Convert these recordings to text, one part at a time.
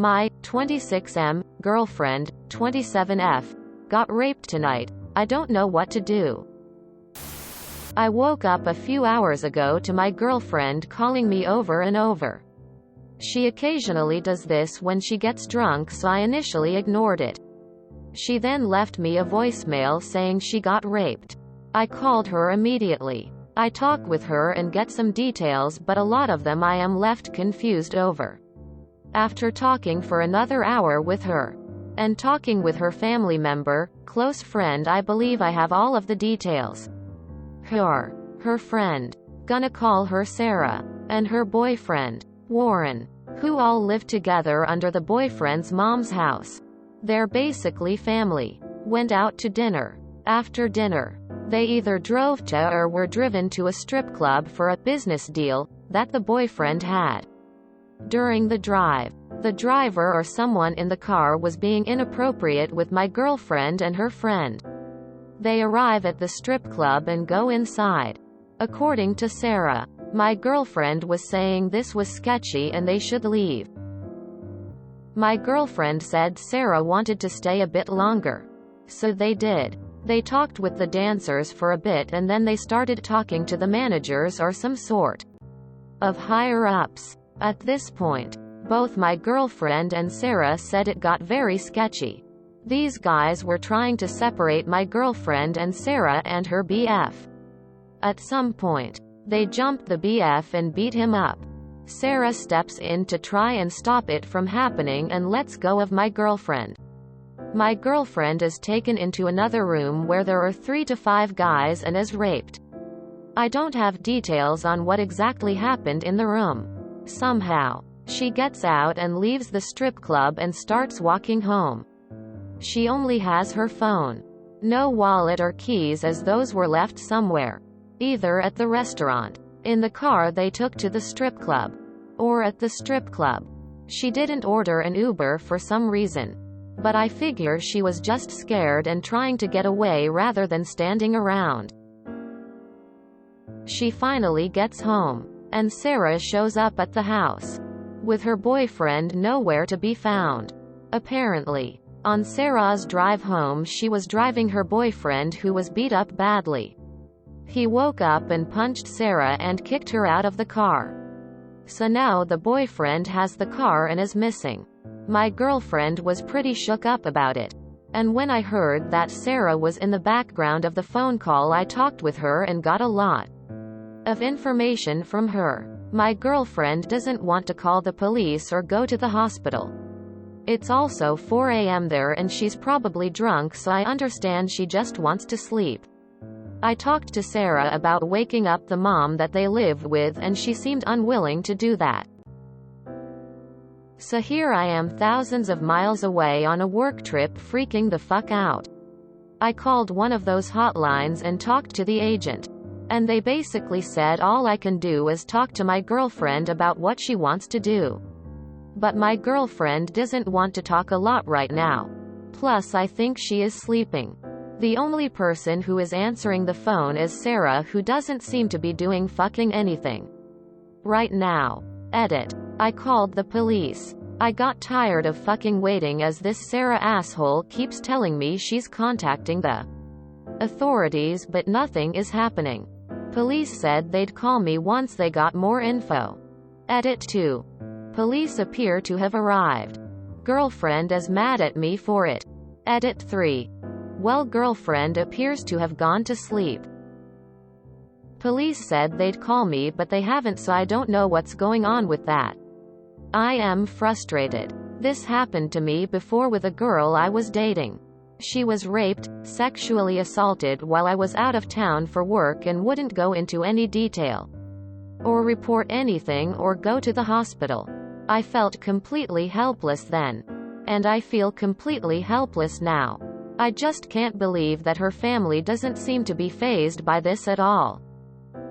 My 26M girlfriend, 27F, got raped tonight. I don't know what to do. I woke up a few hours ago to my girlfriend calling me over and over. She occasionally does this when she gets drunk, so I initially ignored it. She then left me a voicemail saying she got raped. I called her immediately. I talk with her and get some details, but a lot of them I am left confused over. After talking for another hour with her and talking with her family member, close friend, I believe I have all of the details. Her friend, gonna call her Sarah, and her boyfriend, Warren, who all live together under the boyfriend's mom's house. They're basically family. Went out to dinner. After dinner, they either drove to or were driven to a strip club for a business deal that the boyfriend had. During the drive, the driver or someone in the car was being inappropriate with my girlfriend and her friend. They arrive at the strip club and go inside. According to Sarah, my girlfriend was saying this was sketchy and they should leave. My girlfriend said Sarah wanted to stay a bit longer. So they did. They talked with the dancers for a bit and then they started talking to the managers or some sort of higher-ups. At this point, both my girlfriend and Sarah said it got very sketchy. These guys were trying to separate my girlfriend and Sarah and her BF. At some point, they jumped the BF and beat him up. Sarah steps in to try and stop it from happening and lets go of my girlfriend. My girlfriend is taken into another room where there are 3 to 5 guys and is raped. I don't have details on what exactly happened in the room. Somehow, she gets out and leaves the strip club and starts walking home. She only has her phone. No wallet or keys, as those were left somewhere. Either at the restaurant, in the car they took to the strip club, or at the strip club. She didn't order an Uber for some reason. But I figure she was just scared and trying to get away rather than standing around. She finally gets home, and Sarah shows up at the house, with her boyfriend nowhere to be found. Apparently, on Sarah's drive home she was driving her boyfriend, who was beat up badly. He woke up and punched Sarah and kicked her out of the car. So now the boyfriend has the car and is missing. My girlfriend was pretty shook up about it. And when I heard that Sarah was in the background of the phone call, I talked with her and got a lot of information from her. My girlfriend doesn't want to call the police or go to the hospital. It's also 4 a.m. there and she's probably drunk, so I understand she just wants to sleep. I talked to Sarah about waking up the mom that they live with and she seemed unwilling to do that. So here I am, thousands of miles away on a work trip, freaking the fuck out. I called one of those hotlines and talked to the agent. And they basically said all I can do is talk to my girlfriend about what she wants to do. But my girlfriend doesn't want to talk a lot right now. Plus I think she is sleeping. The only person who is answering the phone is Sarah, who doesn't seem to be doing fucking anything right now. Edit. I called the police. I got tired of fucking waiting, as this Sarah asshole keeps telling me she's contacting the authorities, but nothing is happening. Police said they'd call me once they got more info. Edit 2. Police appear to have arrived. Girlfriend is mad at me for it. Edit 3. Well, girlfriend appears to have gone to sleep. Police said they'd call me, but they haven't, so I don't know what's going on with that. I am frustrated. This happened to me before with a girl I was dating. She was raped, sexually assaulted while I was out of town for work and wouldn't go into any detail, or report anything or go to the hospital. I felt completely helpless then. And I feel completely helpless now. I just can't believe that her family doesn't seem to be fazed by this at all.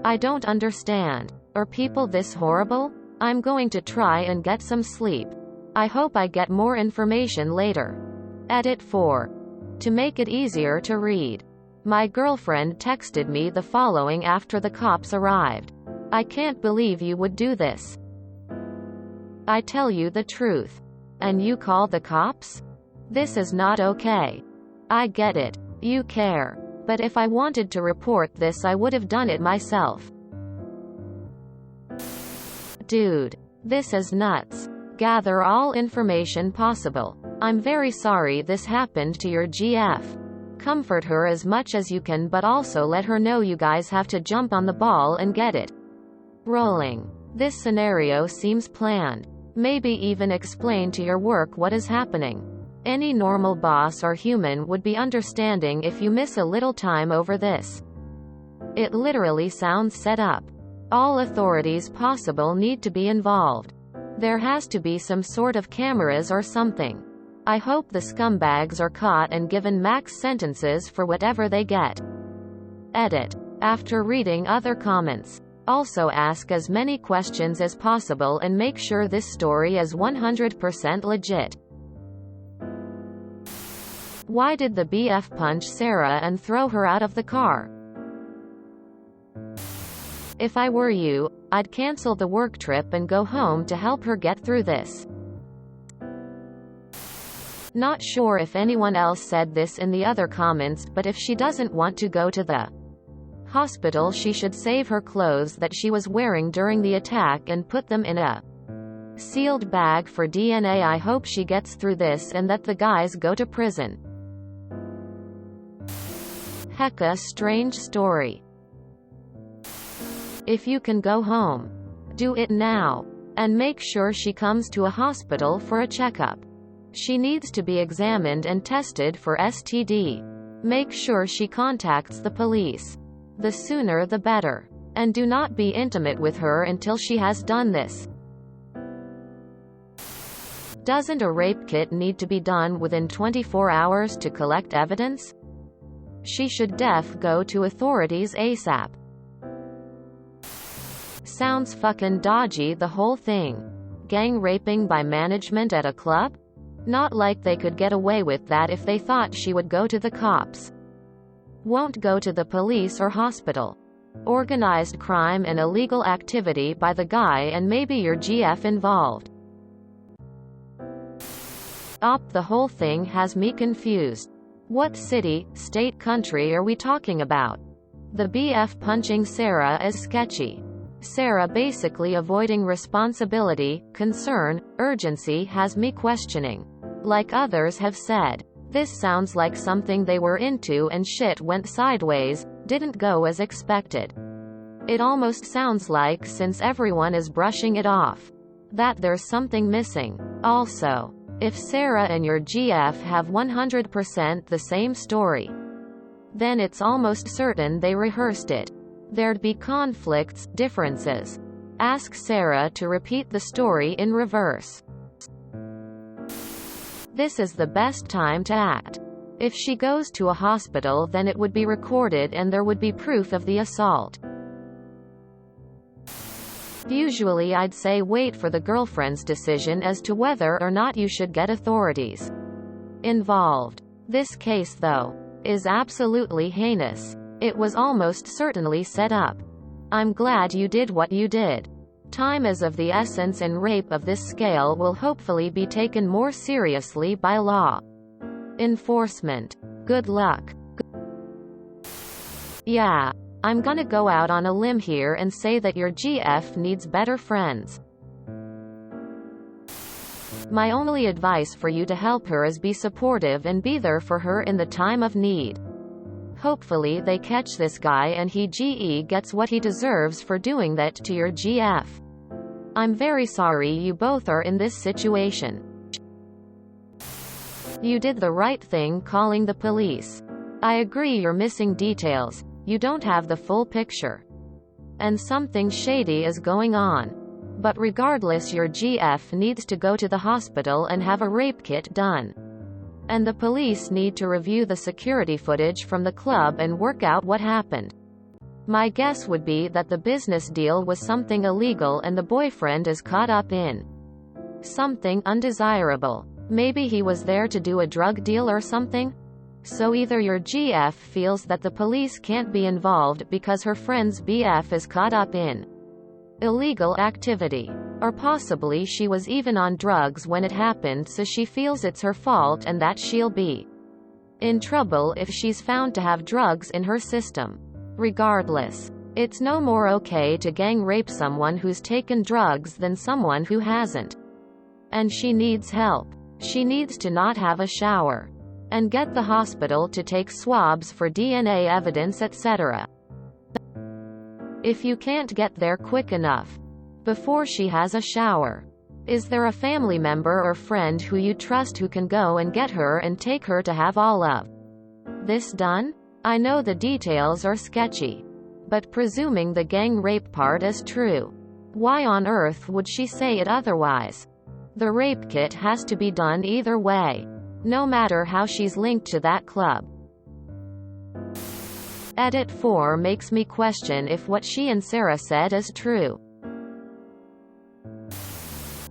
I don't understand. Are people this horrible? I'm going to try and get some sleep. I hope I get more information later. Edit 4. To make it easier to read, my girlfriend texted me the following after the cops arrived. I can't believe you would do this. I tell you the truth. And you call the cops? This is not okay. I get it. You care. But if I wanted to report this, I would have done it myself. Dude. This is nuts. Gather all information possible. I'm very sorry this happened to your GF. Comfort her as much as you can, but also let her know you guys have to jump on the ball and get it rolling. This scenario seems planned. Maybe even explain to your work what is happening. Any normal boss or human would be understanding if you miss a little time over this. It literally sounds set up. All authorities possible need to be involved. There has to be some sort of cameras or something. I hope the scumbags are caught and given max sentences for whatever they get. Edit. After reading other comments, also ask as many questions as possible and make sure this story is 100% legit. Why did the BF punch Sarah and throw her out of the car? If I were you, I'd cancel the work trip and go home to help her get through this. Not sure if anyone else said this in the other comments, but if she doesn't want to go to the hospital, she should save her clothes that she was wearing during the attack and put them in a sealed bag for DNA. I hope she gets through this and that the guys go to prison. Hecka strange story. If you can go home, do it now. And make sure she comes to a hospital for a checkup. She needs to be examined and tested for STD. Make sure she contacts the police. The sooner the better. And do not be intimate with her until she has done this. Doesn't a rape kit need to be done within 24 hours to collect evidence? She should go to authorities ASAP. Sounds fucking dodgy, the whole thing. Gang raping by management at a club? Not like they could get away with that if they thought she would go to the cops. Won't go to the police or hospital. Organized crime and illegal activity by the guy and maybe your GF involved. The whole thing has me confused. What city, state, country are we talking about? The BF punching Sarah is sketchy. Sarah basically avoiding responsibility, concern, urgency has me questioning. Like others have said, this sounds like something they were into and shit went sideways, didn't go as expected. It almost sounds like, since everyone is brushing it off, that there's something missing. Also, if Sarah and your GF have 100% the same story, then it's almost certain they rehearsed it. There'd be conflicts, differences. Ask Sarah to repeat the story in reverse. This is the best time to act. If she goes to a hospital, then it would be recorded and there would be proof of the assault. Usually I'd say wait for the girlfriend's decision as to whether or not you should get authorities involved. This case, though, is absolutely heinous. It was almost certainly set up. I'm glad you did what you did. Time is of the essence, and rape of this scale will hopefully be taken more seriously by law enforcement. Good luck. Yeah. I'm gonna go out on a limb here and say that your GF needs better friends. My only advice for you to help her is be supportive and be there for her in the time of need. Hopefully they catch this guy and he gets what he deserves for doing that to your GF. I'm very sorry you both are in this situation. You did the right thing calling the police. I agree you're missing details. You don't have the full picture. And something shady is going on. But regardless, your GF needs to go to the hospital and have a rape kit done. And the police need to review the security footage from the club and work out what happened. My guess would be that the business deal was something illegal and the boyfriend is caught up in something undesirable. Maybe he was there to do a drug deal or something? So either your GF feels that the police can't be involved because her friend's BF is caught up in illegal activity. Or possibly she was even on drugs when it happened, so she feels it's her fault and that she'll be in trouble if she's found to have drugs in her system. Regardless, it's no more okay to gang rape someone who's taken drugs than someone who hasn't. And she needs help. She needs to not have a shower and get the hospital to take swabs for DNA evidence, etc. If you can't get there quick enough, before she has a shower, is there a family member or friend who you trust who can go and get her and take her to have all of this done? I know the details are sketchy, but presuming the gang rape part is true, why on earth would she say it otherwise? The rape kit has to be done either way, no matter how she's linked to that club. Edit 4 makes me question if what she and Sarah said is true.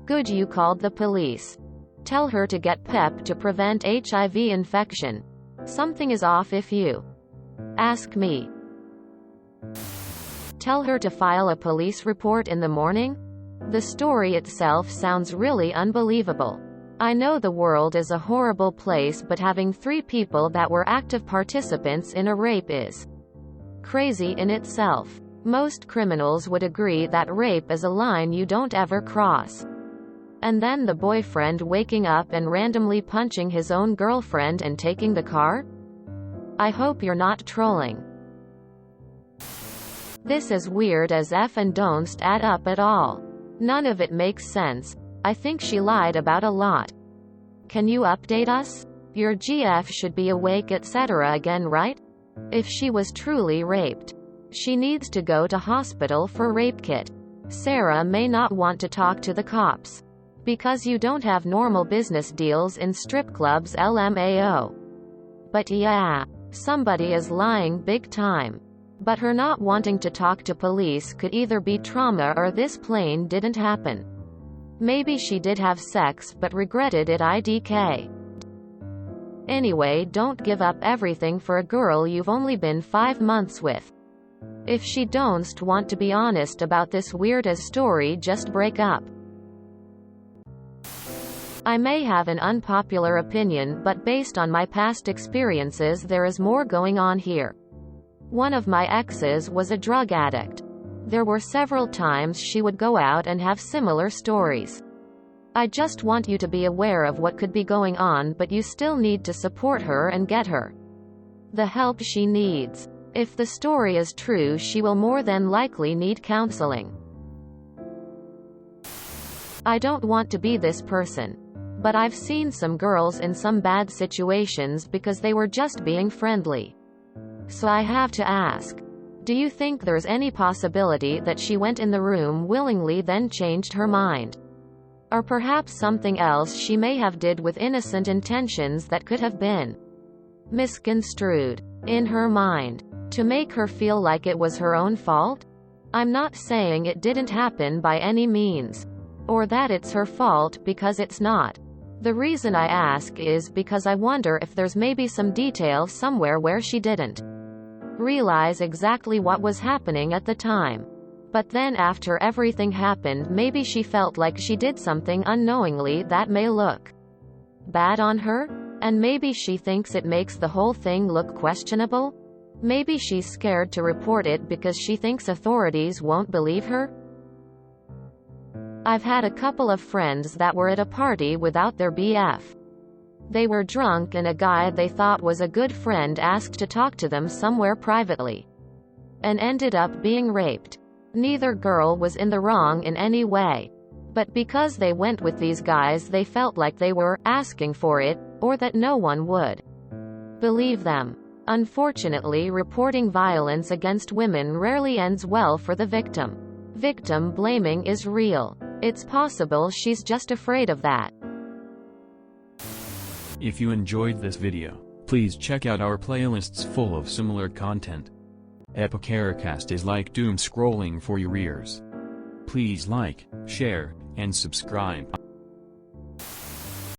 Good, you called the police. Tell her to get PEP to prevent HIV infection. Something is off if you ask me. Tell her to file a police report in the morning? The story itself sounds really unbelievable. I know the world is a horrible place, but having 3 people that were active participants in a rape is crazy in itself. Most criminals would agree that rape is a line you don't ever cross. And then the boyfriend waking up and randomly punching his own girlfriend and taking the car? I hope you're not trolling. This is weird as F and don't add up at all. None of it makes sense. I think she lied about a lot. Can you update us? Your GF should be awake, etc. again, right? If she was truly raped, she needs to go to hospital for rape kit. Sarah may not want to talk to the cops because you don't have normal business deals in strip clubs, LMAO. But yeah, somebody is lying big time. But her not wanting to talk to police could either be trauma or this plain didn't happen. Maybe she did have sex but regretted it. IDK. Anyway, don't give up everything for a girl you've only been 5 months with. If she don't want to be honest about this weird as story, just break up. I may have an unpopular opinion, but based on my past experiences, there is more going on here. One of my exes was a drug addict. There were several times she would go out and have similar stories. I just want you to be aware of what could be going on, but you still need to support her and get her the help she needs. If the story is true, she will more than likely need counseling. I don't want to be this person, but I've seen some girls in some bad situations because they were just being friendly. So I have to ask, do you think there's any possibility that she went in the room willingly then changed her mind? Or perhaps something else she may have did with innocent intentions that could have been misconstrued in her mind to make her feel like it was her own fault? I'm not saying it didn't happen by any means, or that it's her fault, because it's not. The reason I ask is because I wonder if there's maybe some detail somewhere where she didn't realize exactly what was happening at the time. But then after everything happened, maybe she felt like she did something unknowingly that may look bad on her? And maybe she thinks it makes the whole thing look questionable? Maybe she's scared to report it because she thinks authorities won't believe her? I've had a couple of friends that were at a party without their BF. They were drunk and a guy they thought was a good friend asked to talk to them somewhere privately and ended up being raped. Neither girl was in the wrong in any way, but because they went with these guys, they felt like they were asking for it, or that no one would believe them. Unfortunately, reporting violence against women rarely ends well for the victim. Victim blaming is real. It's possible she's just afraid of that. If you enjoyed this video, please check out our playlists full of similar content. Epicaricast is like doom scrolling for your ears. Please like, share, and subscribe.